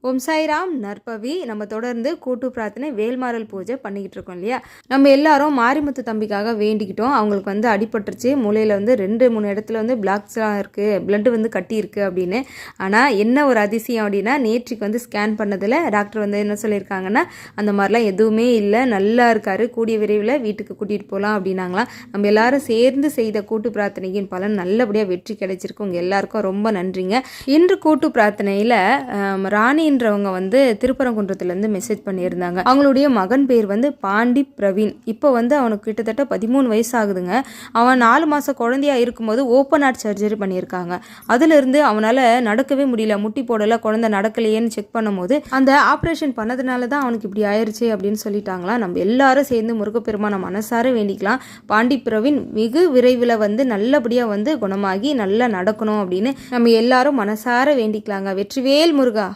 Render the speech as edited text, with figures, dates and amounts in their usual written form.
ஓம் சாய்ராம் நற்பவி. நம்ம தொடர்ந்து கூட்டு பிரார்த்தனை வேல்மாறல் பூஜை பண்ணிக்கிட்டு இருக்கோம் இல்லையா. நம்ம எல்லாரும் மாரிமுத்து தம்பிக்காக வேண்டிக்கிட்டோம். அவங்களுக்கு வந்து அடிபட்டுருச்சு, மூளையில் வந்து 2-3 இடத்துல வந்து பிளாக்ஸ்லாம் இருக்குது, பிளட்டு வந்து கட்டி இருக்குது அப்படின்னு. ஆனால் என்ன ஒரு அதிசயம் அப்படின்னா, நேற்றுக்கு வந்து ஸ்கேன் பண்ணதில் டாக்டர் வந்து என்ன சொல்லியிருக்காங்கன்னா, அந்த மாதிரிலாம் எதுவுமே இல்லை, நல்லா இருக்காரு, கூடிய விரைவில் வீட்டுக்கு கூட்டிகிட்டு போகலாம் அப்படின்னாங்களாம். நம்ம எல்லாரும் சேர்ந்து செய்த கூட்டு பிரார்த்தனையின் பலன் நல்லபடியாக வெற்றி கிடைச்சிருக்கு. உங்கள் எல்லாருக்கும் ரொம்ப நன்றிங்க. இன்று கூட்டு பிரார்த்தனையில் ராணின்றவங்க வந்து திருப்பரங்குன்றத்துலேருந்து மெசேஜ் பண்ணியிருந்தாங்க. அவங்களுடைய மகன் பேர் வந்து பாண்டி பிரவீன். இப்போ வந்து அவனுக்கு கிட்டத்தட்ட 13 வயசு ஆகுதுங்க. அவன் 4 மாதம் குழந்தையா இருக்கும்போது ஓப்பன் ஹார்ட் சர்ஜரி பண்ணியிருக்காங்க. அதுலேருந்து அவனால் நடக்கவே முடியல, முட்டி போடலை, குழந்தை நடக்கலையேன்னு செக் பண்ணும்போது அந்த ஆப்ரேஷன் பண்ணதுனால தான் அவனுக்கு இப்படி ஆயிடுச்சு அப்படின்னு சொல்லிட்டாங்களா. நம்ம எல்லாரும் சேர்ந்து முருகப்பெருமான மனசார வேண்டிக்கலாம். பாண்டி பிரவீன் வெகு விரைவில் வந்து நல்லபடியாக வந்து குணமாகி நல்லா நடக்கணும் அப்படின்னு நம்ம எல்லாரும் மனசார வேண்டிக்கலாங்க. வெற்றிவேல் முருகா.